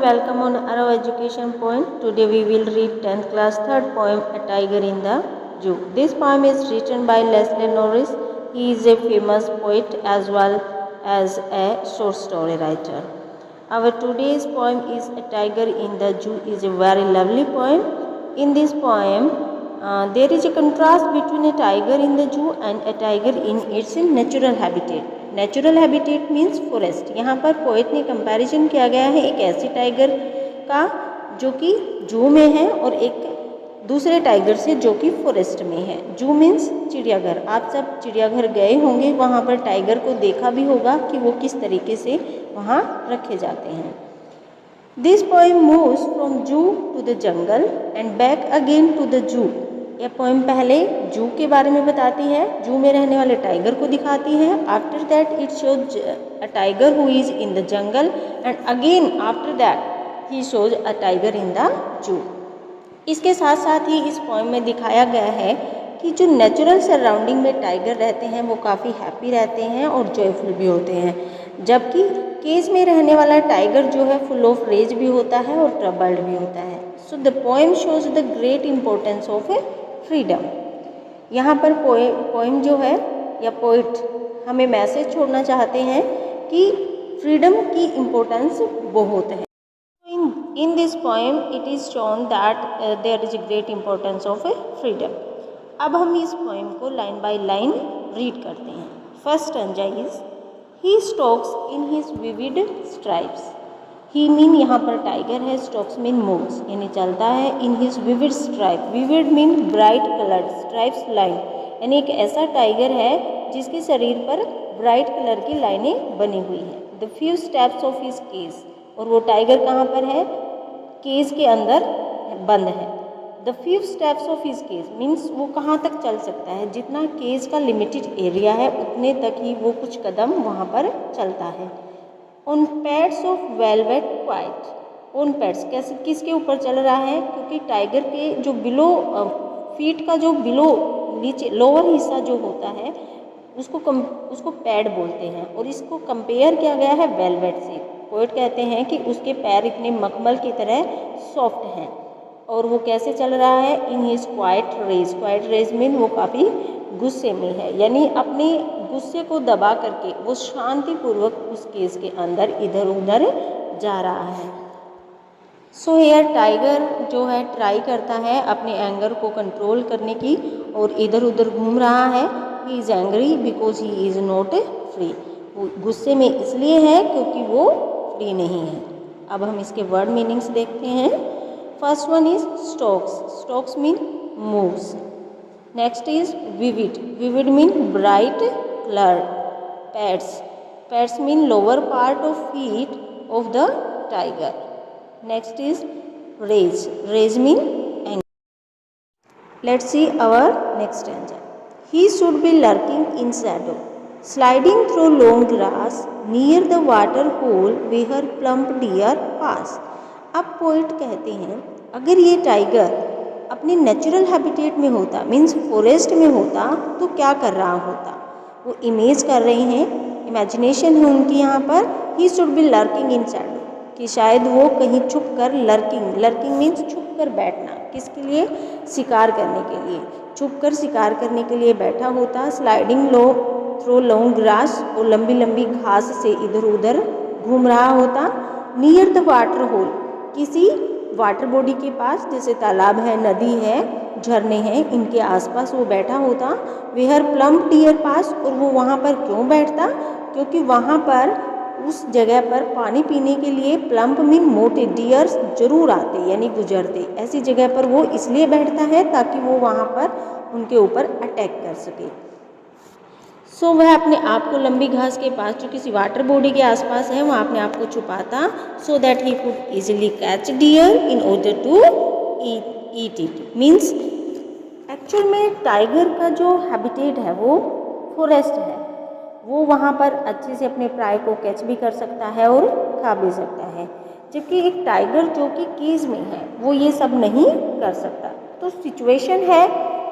welcome on our education point. Today we will read 10th class third poem A Tiger in the Zoo. This poem is written by Leslie Norris. He is a famous poet as well as a short story writer. Our today's poem is A Tiger in the Zoo is a very lovely poem. In this poem there is a contrast between a tiger in the zoo and a tiger in its natural habitat. Natural habitat means forest. यहाँ पर poet ने comparison किया गया है एक ऐसे tiger का जो कि जू में है और एक दूसरे टाइगर से जो कि फॉरेस्ट में है। जू मीन्स चिड़ियाघर। आप सब चिड़ियाघर गए होंगे, वहाँ पर टाइगर को देखा भी होगा कि वो किस तरीके से वहाँ रखे जाते हैं। This poem moves from zoo to the jungle and back again to the zoo. यह पोएम पहले जू के बारे में बताती है, जू में रहने वाले टाइगर को दिखाती है। After that it shows a tiger who is in the jungle and again after that he shows a tiger in the जू। इसके साथ साथ ही इस पोएम में दिखाया गया है कि जो नेचुरल सराउंडिंग में टाइगर रहते हैं वो काफ़ी हैप्पी रहते हैं और जॉयफुल भी होते हैं, जबकि केज में रहने वाला टाइगर जो है फुल ऑफ रेज भी होता है और ट्रबल्ड भी होता है। So the poem shows the great importance of a freedom. यहाँ पर पोएम जो है या पोइट हमें मैसेज छोड़ना चाहते हैं कि फ्रीडम की इम्पोर्टेंस बहुत है। In this poem it is shown that there is a great importance of a freedom. अब हम इस पोएम को लाइन बाय लाइन रीड करते हैं। First stanza is he stocks in his vivid stripes. He mean यहाँ पर tiger है, stocks mean moves यानी चलता है। In his vivid stripe, vivid mean bright coloured, stripes line यानी एक ऐसा टाइगर है जिसके शरीर पर ब्राइट कलर की लाइनें बनी हुई है। The few steps of his cage, और वो टाइगर कहाँ पर है? केज के अंदर बंद है। The few steps of his cage means वो कहाँ तक चल सकता है, जितना केज का लिमिटेड एरिया है उतने तक ही वो कुछ कदम वहाँ पर चलता है। On pads of velvet quite, on pads कैसे किसके ऊपर चल रहा है? क्योंकि टाइगर के जो बिलो फीट का जो बिलो नीचे लोअर हिस्सा जो होता है उसको पैड बोलते हैं और इसको कंपेयर किया गया है वेलवेट से। पोएट कहते हैं कि उसके पैर इतने मखमल की तरह सॉफ्ट हैं और वो कैसे चल रहा है? In his quiet rage, quiet rage mean वो काफ़ी गुस्से में है, यानी अपने गुस्से को दबा करके वो शांतिपूर्वक उस केस के अंदर इधर उधर जा रहा है। सो हेयर टाइगर जो है ट्राई करता है अपने एंगर को कंट्रोल करने की और इधर उधर घूम रहा है। He is angry because he is not free. वो गुस्से में इसलिए है क्योंकि वो फ्री नहीं है। अब हम इसके वर्ड मीनिंग्स देखते हैं। First one is stalks, stalks mean moves. Next is vivid, vivid mean bright colour. Pads, pads mean lower part of feet of the tiger. Next is rage, rage mean anger. Let's see our next stanza. He should be lurking in shadow, sliding through long grass near the water hole where plump deer pass. अब poet कहते हैं अगर ये tiger अपने natural habitat में होता means forest में होता तो क्या कर रहा होता? वो इमेज कर रहे हैं, इमेजिनेशन है उनकी यहाँ पर। ही should be lurking in shadow, कि शायद वो कहीं छुप कर लर्किंग, लर्किंग मीन्स छुप कर बैठना, किसके लिए? शिकार करने के लिए, छुप कर शिकार करने के लिए बैठा होता। स्लाइडिंग लो थ्रू लॉन्ग ग्रास, और लंबी लंबी घास से इधर उधर घूम रहा होता। नियर द वाटर होल, किसी वाटर बॉडी के पास, जैसे तालाब है, नदी है, झरने हैं, इनके आसपास वो बैठा होता। वेयर प्लम्प डियर पास, और वो वहाँ पर क्यों बैठता? क्योंकि वहाँ पर उस जगह पर पानी पीने के लिए प्लम्प मीन मोटे डियर्स जरूर आते यानी गुजरते। ऐसी जगह पर वो इसलिए बैठता है ताकि वो वहाँ पर उनके ऊपर अटैक कर सके। सो वह अपने आप को लंबी घास के पास जो किसी वाटर बॉडी के आसपास है वहाँ अपने आप को छुपाता, so that he could easily catch deer in order to eat it. Means actual में टाइगर का जो हैबिटेट है वो फॉरेस्ट है, वो वहाँ पर अच्छे से अपने प्राय को कैच भी कर सकता है और खा भी सकता है, जबकि एक टाइगर जो कि केज में है वो ये सब नहीं कर सकता। तो सिचुएशन है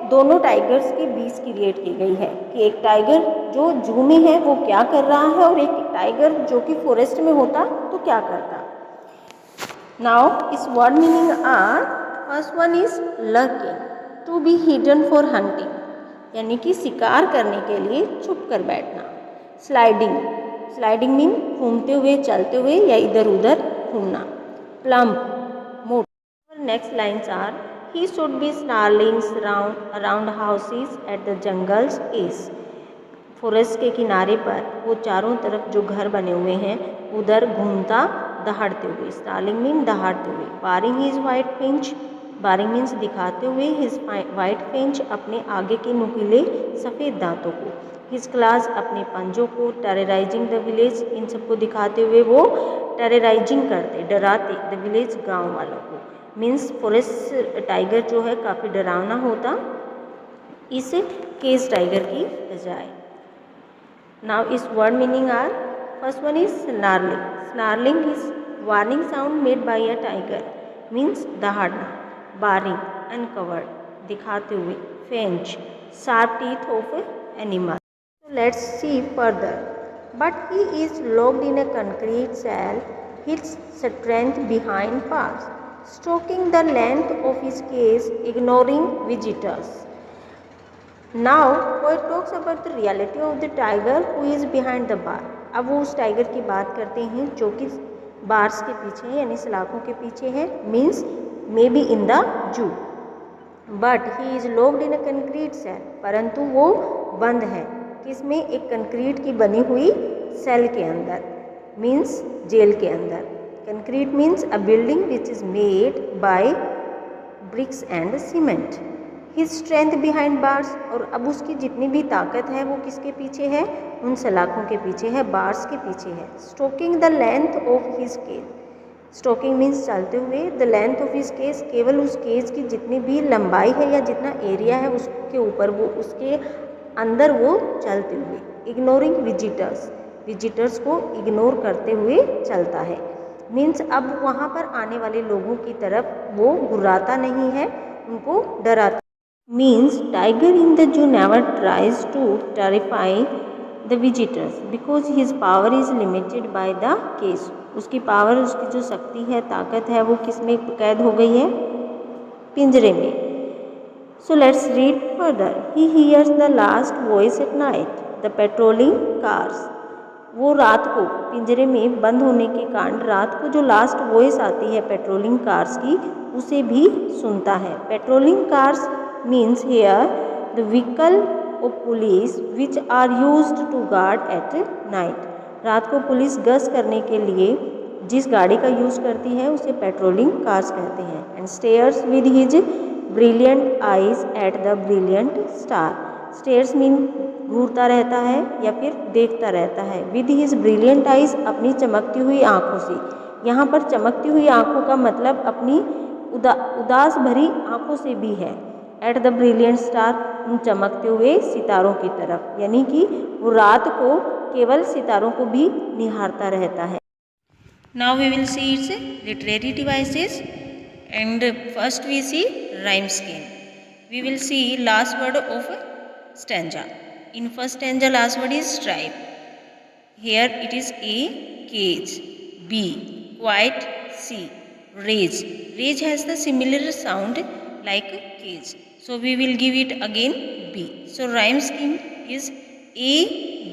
दोनों टाइगर्स के बीच क्रिएट की गई है कि एक टाइगर जो जू में है वो क्या कर रहा है और एक टाइगर जो कि फॉरेस्ट में होता तो क्या करता। Now its word meaning are, first one is lurking, to be hidden for hunting, यानी कि शिकार करने के लिए छुप कर बैठना. स्लाइडिंग, स्लाइडिंग मीन घूमते हुए, चलते हुए या इधर उधर घूमना. प्लम्प, मोटा. Next lines are, he should be snarling around houses at the jungle's edge. Forest के किनारे पर वो चारों तरफ जो घर बने हुए हैं उधर घूमता दहाड़ते हुए. स्टार्लिंग मीन दहाड़ते हुए. बारिंग हिज वाइट फिंच, बारिंग मीन्स दिखाते हुए हिज वाइट फिंच अपने आगे के नुकीले सफ़ेद दांतों को. हिज क्लास अपने पंजों को. टेरराइजिंग द विलेज, इन सबको दिखाते हुए वो टेरराइजिंग करते, डराते द विलेज, गाँव वालों को. मीन्स फॉरेस्ट टाइगर जो है काफ़ी डरावना होता इस केज टाइगर की बजाय. Now its word meaning are, first one is snarling. Snarling is warning sound made by a tiger, means दहाड़ना. Barring, uncovered, दिखाते हुए. Finch, sharp teeth of animal. So let's see further. But he is locked in a concrete cell, his strength behind bars, stroking the length of his cage, ignoring visitors. Now poet talks about the reality of the tiger who is behind the bar. अब वो उस tiger की बात करते हैं जो कि bars के पीछे है, यानी सलाखों के पीछे है. Means maybe in the zoo. But he is locked in a concrete cell, परंतु वो बंद है किसमें, एक कंक्रीट की बनी हुई सेल के अंदर, मीन्स जेल के अंदर. Concrete means a building which is made by bricks and cement. His strength behind bars, और अब उसकी जितनी भी ताकत है वो किसके पीछे है, उन सलाखों के पीछे है, बार्स के पीछे है. Stroking the length of his cage, stroking means चलते हुए. The length of his cage, केवल उस केज की जितनी भी लंबाई है या जितना एरिया है उसके ऊपर वो, उसके अंदर वो चलते हुए. इग्नोरिंग विजिटर्स, विजिटर्स को इग्नोर करते हुए चलता है. मीन्स अब वहाँ पर आने वाले लोगों की तरफ वो घुराता नहीं है, उनको डराता. Means tiger in the zoo never tries to terrify the visitors because his power is limited by the cage. उसकी पावर, उसकी जो शक्ति है, ताकत है, वो किस में कैद हो गई है, पिंजरे में. So let's read further. He hears the last voice at night, the patrolling cars. वो रात को पिंजरे में बंद होने के कारण रात को जो लास्ट वॉइस आती है पेट्रोलिंग कार्स की, उसे भी सुनता है. Patrolling cars means here the vehicle of police which are used to guard at night. रात को पुलिस गश्त करने के लिए जिस गाड़ी का यूज़ करती है उसे पेट्रोलिंग कार्स कहते हैं. And stares with his brilliant eyes at the brilliant star. Stares mean घूरता रहता है या फिर देखता रहता है. विद हिज ब्रिलियंट आइज, अपनी चमकती हुई आँखों से. यहाँ पर चमकती हुई आँखों का मतलब अपनी उदास भरी आँखों से भी है. एट द ब्रिलियंट स्टार, उन चमकते हुए सितारों की तरफ, यानी कि वो रात को केवल सितारों को भी निहारता रहता है. Now we will see its literary devices and first we see rhyme scheme. We will see last word of stanza. In first stanza last word is stripe. Here it is A cage. B quiet. C rage. Rage has the similar sound like cage, so we will give it again B. So rhyme scheme is A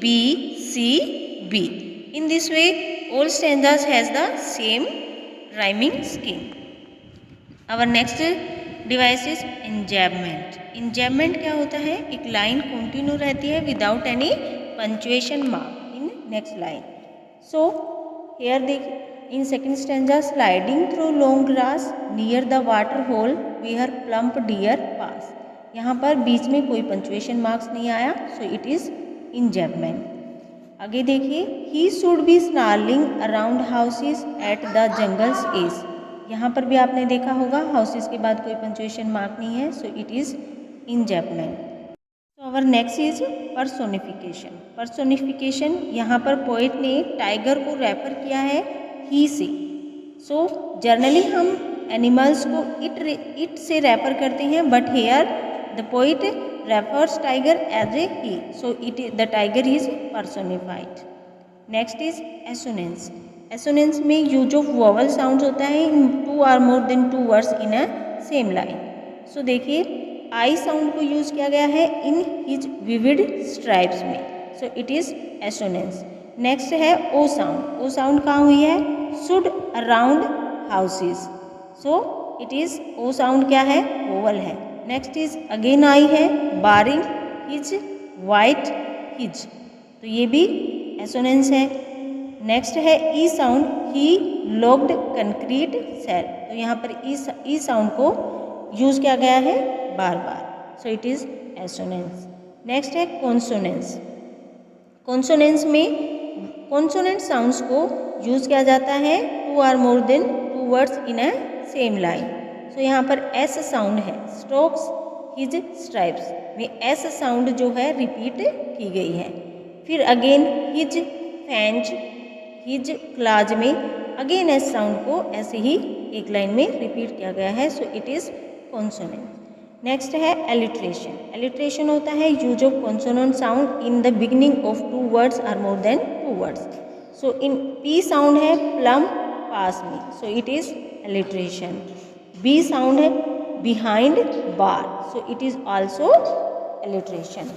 B C B. In this way all stanzas has the same rhyming scheme. Our next device is enjambment. Enjambment क्या होता है, एक line continue रहती है without any punctuation mark in next line. So here देखिए, in second stanza, sliding through long grass near the water hole where plump deer pass. यहाँ पर बीच में कोई पंचुएशन मार्क्स नहीं आया, सो इट इज enjambment. आगे देखिए, he should be snarling around houses at the jungle's edge. यहाँ पर भी आपने देखा होगा हाउसेस के बाद कोई पंचुएशन मार्क नहीं है, so it is enjambment. Our next is personification. Personification, यहाँ पर पोएट ने टाइगर को रेफर किया है ही से. सो जनरली हम एनिमल्स को इट से रेफर करते हैं, but here the poet refers tiger as a he, so it the tiger is personified. Next is assonance. Assonance में यूज ऑफ वोवल साउंड होता है in 2 or more than 2 words in a same line. So देखिए I sound को use किया गया है in his vivid stripes में, so it is assonance. Next है ओ साउंड। ओ साउंड कहाँ हुई है? Should around houses, so it is O sound क्या है? वोवल है। नेक्स्ट इज अगेन आई है बारिंग हिज वाइट हिज, तो ये भी एसोनेंस है। नेक्स्ट है ई साउंड ही लॉक्ड कंक्रीट सेल, तो यहाँ पर ई साउंड को यूज किया गया है बार बार, so it is assonance. Next है कॉन्सोनेंस। कॉन्सोनेंस में कॉन्सोनेंट साउंड्स को यूज किया जाता है 2 or more than 2 words in a same line. So यहाँ पर एस साउंड है स्ट्रोक्स हिज स्ट्राइप्स में एस साउंड जो है रिपीट की गई है। फिर again his fangs his claws में अगेन एस साउंड को ऐसे ही एक लाइन में रिपीट किया गया है, so it is consonant. Next है एलिट्रेशन। एलिट्रेशन होता है use of consonant sound in the beginning of 2 words और more than 2 words. So in P sound है प्लम पास में, so it is alliteration. B sound है behind bars, so it is also alliteration.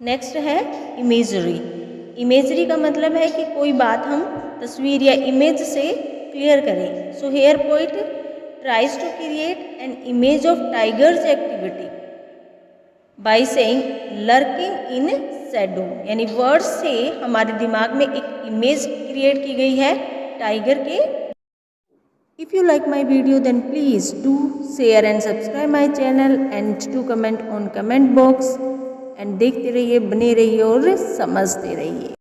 Next है imagery. Imagery का मतलब है कि कोई बात हम तस्वीर या इमेज से क्लियर करें। So here poet tries to create an image of tiger's activity by saying lurking in shadow, यानी वर्ड्स से हमारे दिमाग में एक इमेज क्रिएट की गई है टाइगर के। If you like my video then please do share and subscribe my channel and to comment on comment box and देखते रहिए, बने रहिए और समझते रहिए।